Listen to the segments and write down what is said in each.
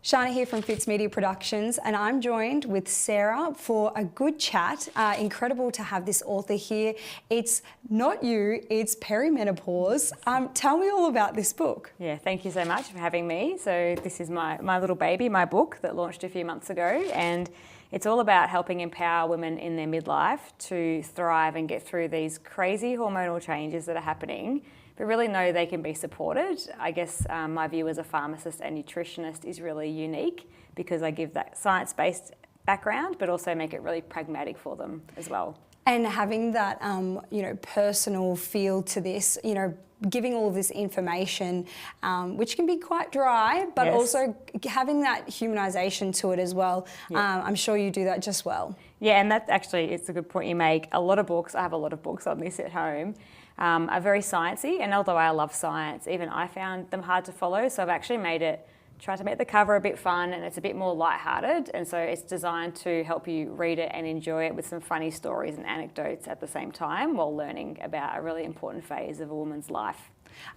Shana here from Fitz Media Productions, and I'm joined with Sarah for a good chat. Incredible to have this author here. It's not you, it's Perimenopause. Tell me all about this book. Yeah, thank you so much for having me. So this is my little baby, my book that launched a few months ago, and it's all about helping empower women in their midlife to thrive and get through these crazy hormonal changes that are happening, but really know they can be supported. I guess my view as a pharmacist and nutritionist is really unique because I give that science-based background, but also make it really pragmatic for them as well. And having that, personal feel to this, giving all of this information, which can be quite dry, but Yes. also having that humanisation to it as well. Yeah. I'm sure you do that just well. Yeah, and that's actually, it's a good point you make. A lot of books, I have a lot of books on this at home, are very sciencey, and although I love science, even I found them hard to follow, so I've actually tried to make the cover a bit fun, and it's a bit more lighthearted, and so it's designed to help you read it and enjoy it with some funny stories and anecdotes at the same time while learning about a really important phase of a woman's life.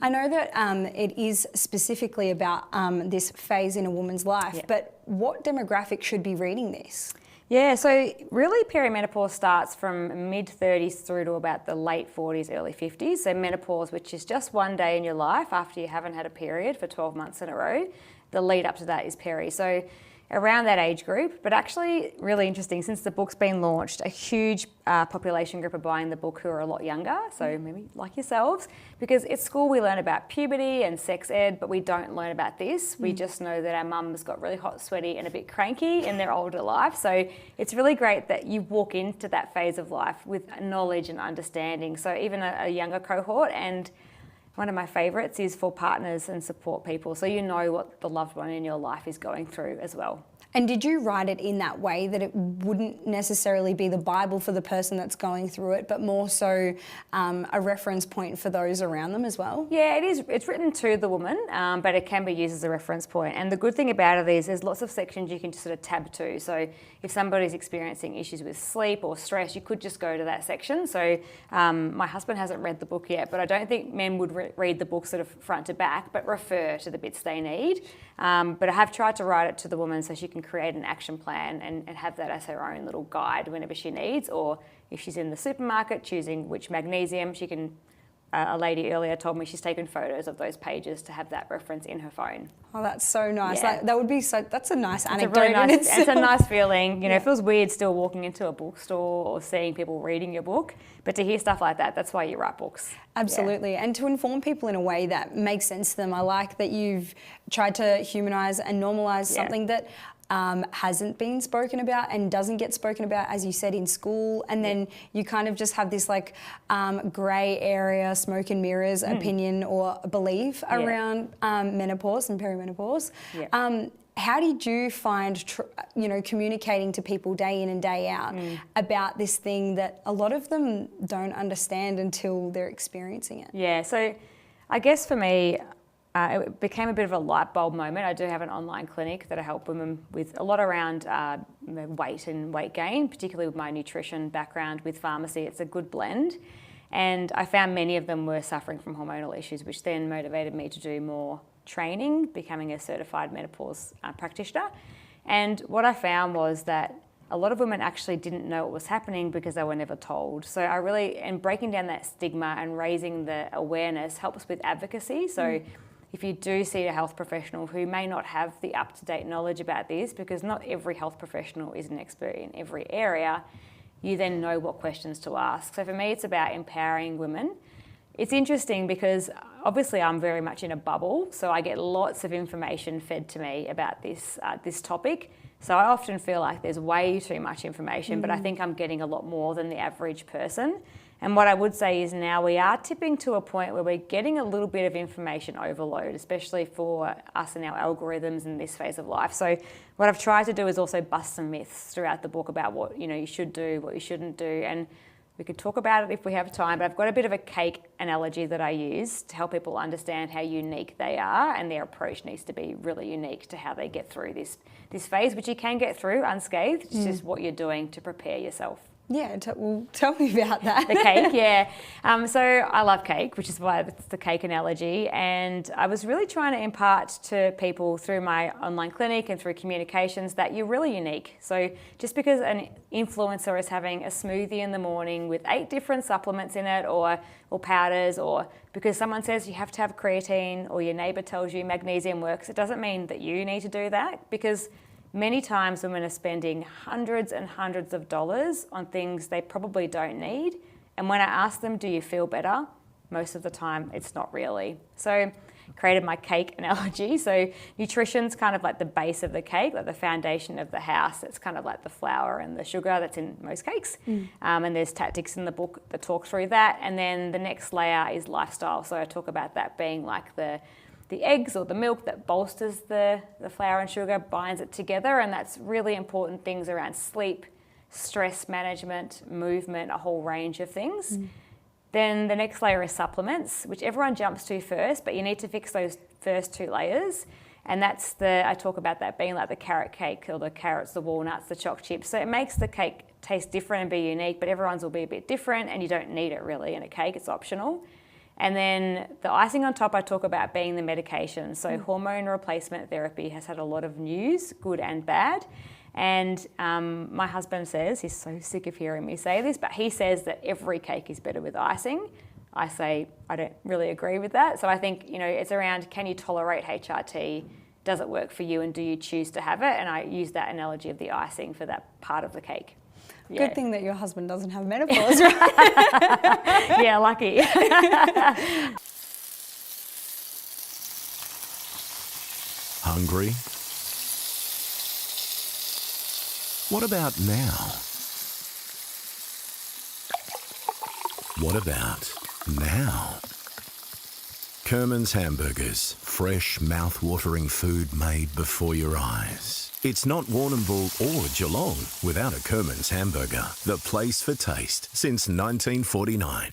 I know that it is specifically about this phase in a woman's life, but what demographic should be reading this? Yeah, so really perimenopause starts from mid-30s through to about the late 40s, early 50s. So menopause, which is just one day in your life after you haven't had a period for 12 months in a row. The lead up to that is peri. So around that age group, but actually really interesting, since the book's been launched, a huge population group are buying the book who are a lot younger, so maybe like yourselves, because at school we learn about puberty and sex ed, but we don't learn about this. We just know that our mums got really hot, sweaty and a bit cranky in their older life. So it's really great that you walk into that phase of life with knowledge and understanding. So even a younger cohort, and one of my favourites is for partners and support people, so you know what the loved one in your life is going through as well. And did you write it in that way that it wouldn't necessarily be the Bible for the person that's going through it, but more so a reference point for those around them as well? Yeah, it is. It's written to the woman, but it can be used as a reference point. And the good thing about it is there's lots of sections you can just sort of tab to. So if somebody's experiencing issues with sleep or stress, you could just go to that section. So my husband hasn't read the book yet, but I don't think men would read the book sort of front to back, but refer to the bits they need. But I have tried to write it to the woman so she can create an action plan and have that as her own little guide whenever she needs, or if she's in the supermarket choosing which magnesium, she can, a lady earlier told me she's taken photos of those pages to have that reference in her phone. Oh, that's so nice. Yeah. That would be that's a nice anecdote. It's a nice feeling. It feels weird still walking into a bookstore or seeing people reading your book, but to hear stuff like that, that's why you write books. Absolutely. Yeah. And to inform people in a way that makes sense to them. I like that you've tried to humanise and normalise something that hasn't been spoken about and doesn't get spoken about, as you said, in school, and then you kind of just have this grey area, smoke and mirrors opinion or belief around menopause and perimenopause. How did you find, communicating to people day in and day out about this thing that a lot of them don't understand until they're experiencing it? Yeah, so I guess for me, it became a bit of a light bulb moment. I do have an online clinic that I help women with a lot around weight and weight gain, particularly with my nutrition background with pharmacy. It's a good blend. And I found many of them were suffering from hormonal issues, which then motivated me to do more training, becoming a certified menopause practitioner. And what I found was that a lot of women actually didn't know what was happening because they were never told. So and breaking down that stigma and raising the awareness helps with advocacy. So if you do see a health professional who may not have the up-to-date knowledge about this, because not every health professional is an expert in every area, you then know what questions to ask. So for me, it's about empowering women. It's interesting because obviously I'm very much in a bubble, so I get lots of information fed to me about this topic. So I often feel like there's way too much information, but I think I'm getting a lot more than the average person. And what I would say is now we are tipping to a point where we're getting a little bit of information overload, especially for us and our algorithms in this phase of life. So what I've tried to do is also bust some myths throughout the book about what you should do, what you shouldn't do, and we could talk about it if we have time, but I've got a bit of a cake analogy that I use to help people understand how unique they are, and their approach needs to be really unique to how they get through this phase, which you can get through unscathed. It's just what you're doing to prepare yourself. Yeah, well, tell me about that. The cake, yeah. So I love cake, which is why it's the cake analogy. And I was really trying to impart to people through my online clinic and through communications that you're really unique. So just because an influencer is having a smoothie in the morning with 8 different supplements in it or powders, or because someone says you have to have creatine or your neighbour tells you magnesium works, it doesn't mean that you need to do that, because many times women are spending hundreds and hundreds of dollars on things they probably don't need. And when I ask them, do you feel better? Most of the time, it's not really. So I created my cake analogy. So nutrition's kind of like the base of the cake, like the foundation of the house. It's kind of like the flour and the sugar that's in most cakes. And there's tactics in the book that talk through that. And then the next layer is lifestyle. So I talk about that being like the eggs or the milk that bolsters the flour and sugar, binds it together, and that's really important things around sleep, stress management, movement, a whole range of things. Then the next layer is supplements, which everyone jumps to first, but you need to fix those first 2 layers. And that's I talk about that being like the carrot cake, or the carrots, the walnuts, the choc chips. So it makes the cake taste different and be unique, but everyone's will be a bit different, and you don't need it really in a cake, it's optional. And then the icing on top I talk about being the medication. So hormone replacement therapy has had a lot of news, good and bad. And my husband says, he's so sick of hearing me say this, but he says that every cake is better with icing. I say, I don't really agree with that. So I think, it's around, can you tolerate HRT? Does it work for you, and do you choose to have it? And I use that analogy of the icing for that part of the cake. Yeah. Good thing that your husband doesn't have menopause, right? Yeah, lucky. Hungry? What about now? What about now? Kermonds Handburgers, fresh, mouth-watering food made before your eyes. It's not Warrnambool or Geelong without a Kermonds Hamburger, the place for taste since 1949.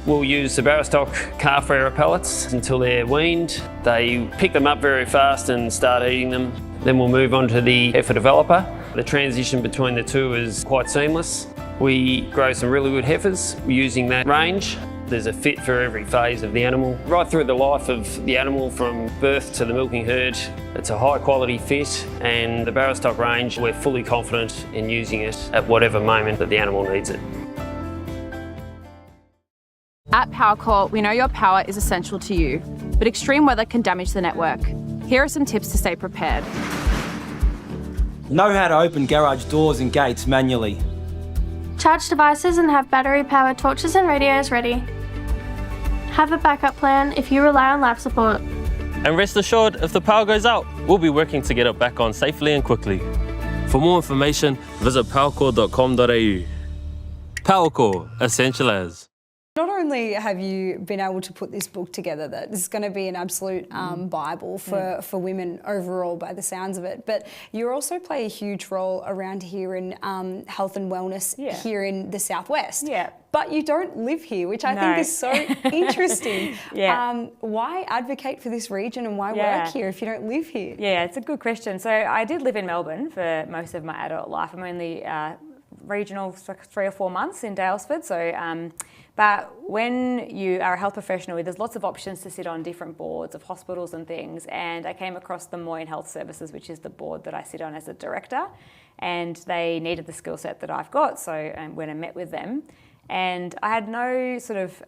We'll use the Barrastock calf rearer pellets until they're weaned. They pick them up very fast and start eating them. Then we'll move on to the heifer developer. The transition between the two is quite seamless. We grow some really good heifers using that range. There's a fit for every phase of the animal, right through the life of the animal from birth to the milking herd. It's a high quality fit, and the Barrastock range, we're fully confident in using it at whatever moment that the animal needs it. At Powercor, we know your power is essential to you, but extreme weather can damage the network. Here are some tips to stay prepared. Know how to open garage doors and gates manually. Charge devices and have battery-powered torches and radios ready. Have a backup plan if you rely on life support. And rest assured, if the power goes out, we'll be working to get it back on safely and quickly. For more information, visit powercor.com.au. Powercor, essential as. Not only have you been able to put this book together, that this is going to be an absolute Bible for women overall by the sounds of it, but you also play a huge role around here in health and wellness here in the Southwest. Yeah. But you don't live here, which I think is so interesting. Yeah. Why advocate for this region and why work here if you don't live here? Yeah, it's a good question. So I did live in Melbourne for most of my adult life. I'm only regional 3 or 4 months in Dalesford. So, but when you are a health professional, there's lots of options to sit on different boards of hospitals and things. And I came across the Moyne Health Services, which is the board that I sit on as a director. And they needed the skill set that I've got. So when I met with them, and I had no sort of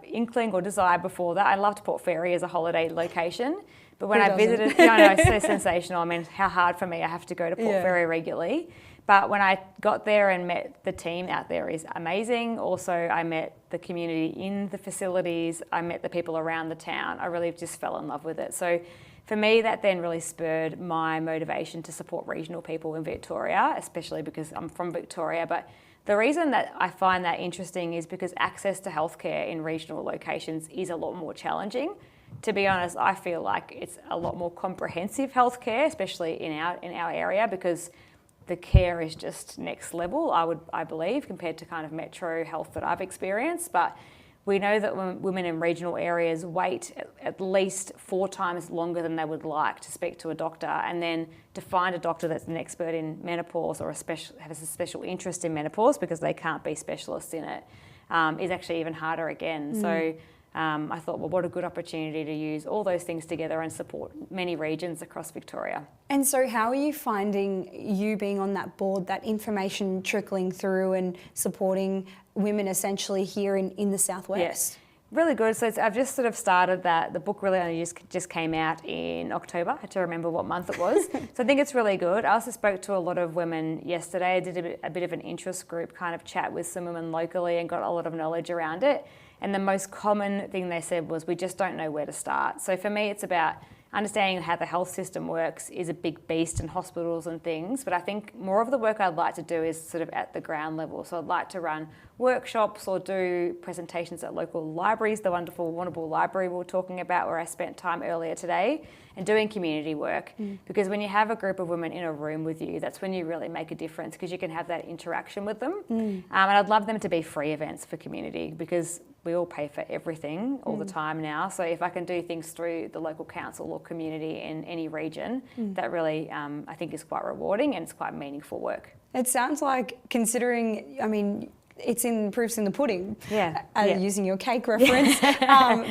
inkling or desire before that. I loved Port Fairy as a holiday location. But when I visited, I know, it's so sensational. I mean, how hard for me, I have to go to Port Fairy regularly. But when I got there and met the team out there is amazing. Also, I met the community in the facilities. I met the people around the town. I really just fell in love with it. So for me, that then really spurred my motivation to support regional people in Victoria, especially because I'm from Victoria. But the reason that I find that interesting is because access to healthcare in regional locations is a lot more challenging. To be honest, I feel like it's a lot more comprehensive healthcare, especially in our area, because the care is just next level, I believe, compared to kind of metro health that I've experienced. But we know that women in regional areas wait at least 4 times longer than they would like to speak to a doctor, and then to find a doctor that's an expert in menopause or has a special interest in menopause because they can't be specialists in it, is actually even harder again. So I thought, well, what a good opportunity to use all those things together and support many regions across Victoria. And so how are you finding you being on that board, that information trickling through and supporting women essentially here in the Southwest? Yes, really good. So I've just sort of started that. The book really only just came out in October. I had to remember what month it was. So I think it's really good. I also spoke to a lot of women yesterday. I did a bit of an interest group kind of chat with some women locally and got a lot of knowledge around it. And the most common thing they said was, we just don't know where to start. So for me, it's about understanding how the health system works is a big beast in hospitals and things, but I think more of the work I'd like to do is sort of at the ground level. So I'd like to run workshops or do presentations at local libraries, the wonderful Warrnambool Library we were talking about, where I spent time earlier today, and doing community work. Because when you have a group of women in a room with you, that's when you really make a difference, because you can have that interaction with them. And I'd love them to be free events for community, because we all pay for everything all the time now. So if I can do things through the local council or community in any region, that really, I think is quite rewarding, and it's quite meaningful work. It sounds like, considering, I mean, it's in proofs in the pudding, using your cake reference,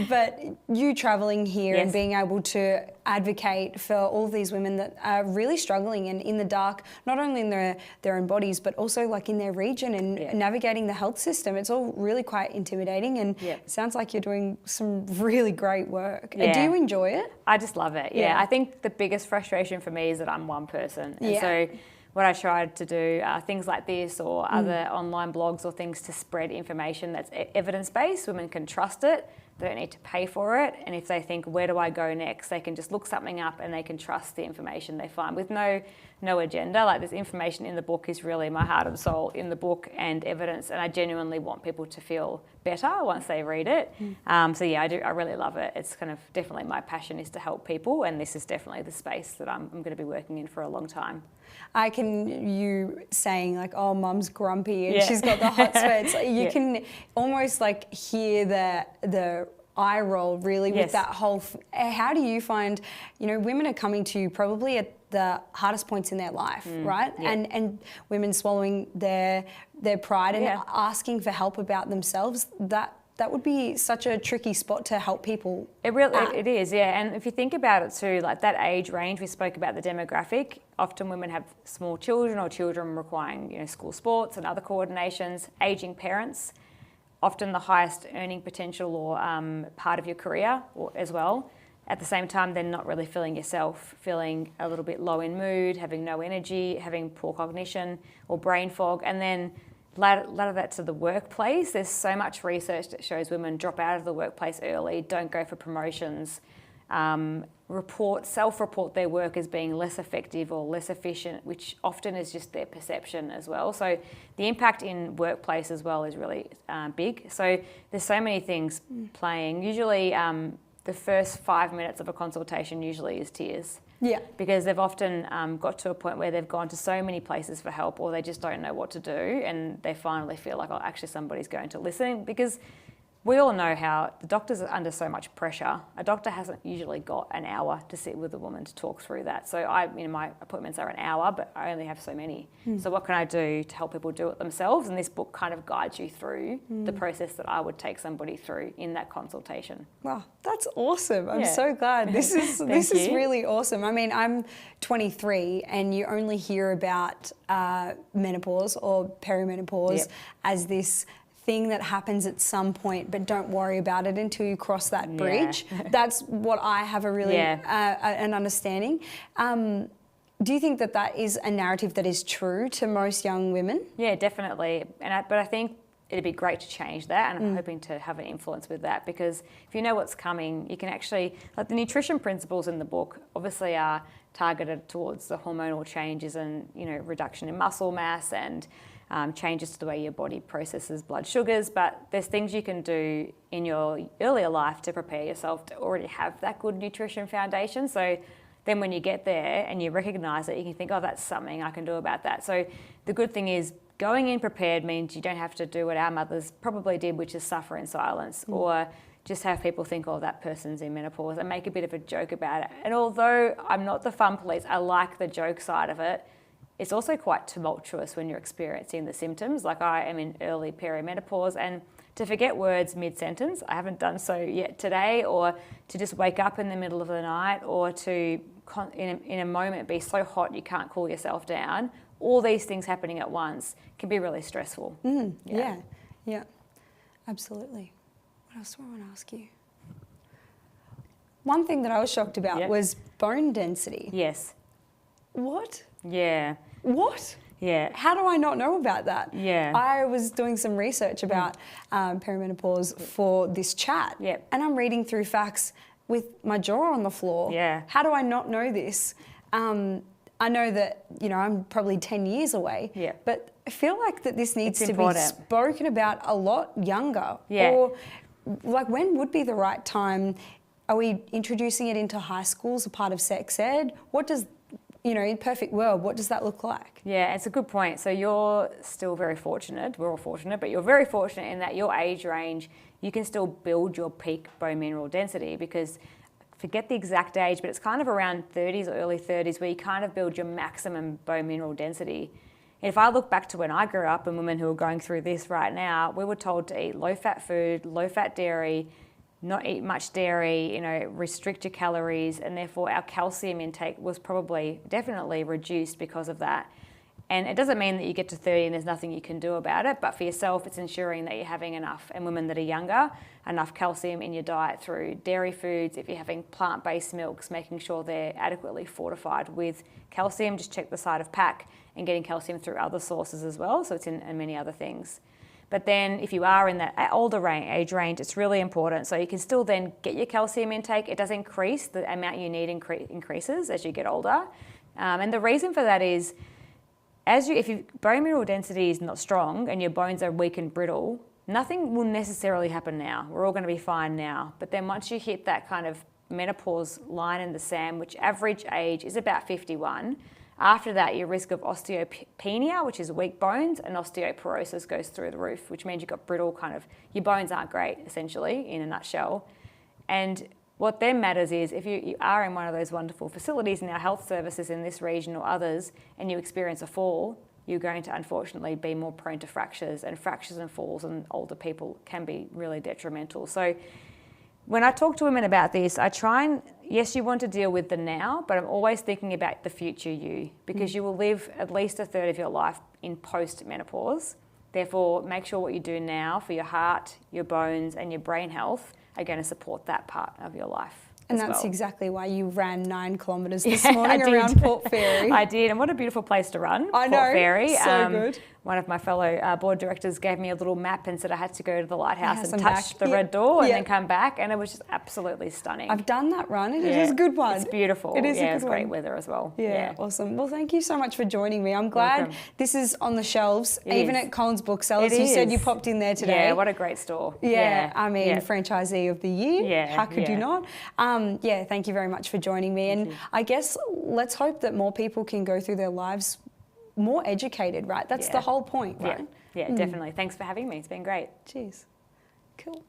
but you travelling here and being able to advocate for all of these women that are really struggling and in the dark, not only in their own bodies, but also like in their region and navigating the health system. It's all really quite intimidating, and it sounds like you're doing some really great work. Do you enjoy it? I just love it, I think the biggest frustration for me is that I'm one person. And so what I tried to do, things like this or other online blogs or things to spread information that's evidence-based. Women can trust it, they don't need to pay for it, and if they think, where do I go next, they can just look something up and they can trust the information they find with no agenda. Like, this information in the book is really my heart and soul in the book and evidence, and I genuinely want people to feel better once they read it. So yeah, I really love it. It's kind of definitely my passion is to help people, and this is definitely the space that I'm going to be working in for a long time. You saying like, oh, mum's grumpy and she's got the hot sweats. You can almost like hear the eye roll really with that whole. How do you find, women are coming to you probably at the hardest points in their life, right? And women swallowing their pride and asking for help about themselves. That would be such a tricky spot to help people. It is, and if you think about it too, like that age range, we spoke about the demographic. Often women have small children or children requiring, school sports and other coordinations, aging parents, often the highest earning potential or part of your career as well. At the same time, then not really feeling yourself, feeling a little bit low in mood, having no energy, having poor cognition or brain fog, and then ladder that to the workplace. There's so much research that shows women drop out of the workplace early, don't go for promotions, self-report their work as being less effective or less efficient, which often is just their perception as well. So the impact in workplace as well is really big. So there's so many things playing. Usually the first 5 minutes of a consultation usually is tears. Yeah. Because they've often got to a point where they've gone to so many places for help, or they just don't know what to do, and they finally feel like, oh, actually somebody's going to listen. Because we all know how the doctors are under so much pressure. A doctor hasn't usually got an hour to sit with a woman to talk through that. So my appointments are an hour, but I only have so many. So what can I do to help people do it themselves? And this book kind of guides you through the process that I would take somebody through in that consultation. Wow, that's awesome. I'm so glad. This is really awesome. I mean, I'm 23 and you only hear about menopause or perimenopause as this thing that happens at some point, but don't worry about it until you cross that bridge. That's what I have a really an understanding. Do you think that is a narrative that is true to most young women? Yeah, definitely. But I think it'd be great to change that, and I'm hoping to have an influence with that, because if you know what's coming, you can actually, like the nutrition principles in the book obviously are targeted towards the hormonal changes and, reduction in muscle mass and changes to the way your body processes blood sugars, but there's things you can do in your earlier life to prepare yourself to already have that good nutrition foundation. So then when you get there and you recognise it, you can think, oh, that's something I can do about that. So the good thing is going in prepared means you don't have to do what our mothers probably did, which is suffer in silence, or just have people think, oh, that person's in menopause, and make a bit of a joke about it. And although I'm not the fun police, I like the joke side of it. It's also quite tumultuous when you're experiencing the symptoms. Like, I am in early perimenopause, and to forget words mid-sentence, I haven't done so yet today, or to just wake up in the middle of the night, or to, in a moment, be so hot you can't cool yourself down. All these things happening at once can be really stressful. Yeah, absolutely. What else do I want to ask you? One thing that I was shocked about was bone density. Yes. What? Yeah. What? Yeah. How do I not know about that? Yeah. I was doing some research about perimenopause for this chat. Yep. And I'm reading through facts with my jaw on the floor. Yeah. How do I not know this? I know that, I'm probably 10 years away. Yeah. But I feel like that this needs It's to important. be spoken about a lot younger. Yeah. Or, like, when would be the right time? Are we introducing it into high school as a part of sex ed? What does, in perfect world, what does that look like? Yeah, it's a good point. So you're still very fortunate, we're all fortunate, but you're very fortunate in that your age range, you can still build your peak bone mineral density, because forget the exact age, but it's kind of around 30s or early 30s where you kind of build your maximum bone mineral density. And if I look back to when I grew up and women who are going through this right now, we were told to eat low-fat food, low-fat dairy, not eat much dairy, restrict your calories, and therefore our calcium intake was definitely reduced because of that. And it doesn't mean that you get to 30 and there's nothing you can do about it, but for yourself, it's ensuring that you're having enough, and women that are younger, enough calcium in your diet through dairy foods. If you're having plant-based milks, making sure they're adequately fortified with calcium. Just check the side of pack, and getting calcium through other sources as well, so it's in many other things. But then if you are in that older age range, it's really important. So you can still then get your calcium intake. It does increase, the amount you need increases as you get older. And the reason for that is, if your bone mineral density is not strong and your bones are weak and brittle, nothing will necessarily happen now. We're all going to be fine now. But then once you hit that kind of menopause line in the sand, which average age is about 51, after that, your risk of osteopenia, which is weak bones, and osteoporosis goes through the roof, which means you've got brittle your bones aren't great, essentially, in a nutshell. And what then matters is, if you are in one of those wonderful facilities in our health services in this region or others, and you experience a fall, you're going to unfortunately be more prone to fractures, and falls in older people can be really detrimental. So when I talk to women about this, I try and, yes, you want to deal with the now, but I'm always thinking about the future you, because you will live at least a third of your life in post-menopause. Therefore, make sure what you do now for your heart, your bones, and your brain health are going to support that part of your life. And as that's well. exactly why you ran 9 kilometres this morning around Port Fairy. I did, and what a beautiful place to run, I know, Port Fairy. so good. One of my fellow board directors gave me a little map and said I had to go to the lighthouse and touch back. the red door and then come back, and it was just absolutely stunning. I've done that run. It is a good one. It's beautiful. It is a good it's great one. weather as well. Yeah, awesome. Well, thank you so much for joining me. I'm glad Welcome. this is on the shelves, even at Collins Booksellers. It You said you is. popped in there today. Yeah, what a great store. Yeah, I mean, franchisee of the year. Yeah, How could you yeah. not? Thank you very much for joining me. And I guess let's hope that more people can go through their lives more educated, right? That's the whole point, right? Yeah, definitely. Thanks for having me. It's been great. Cheers. Cool.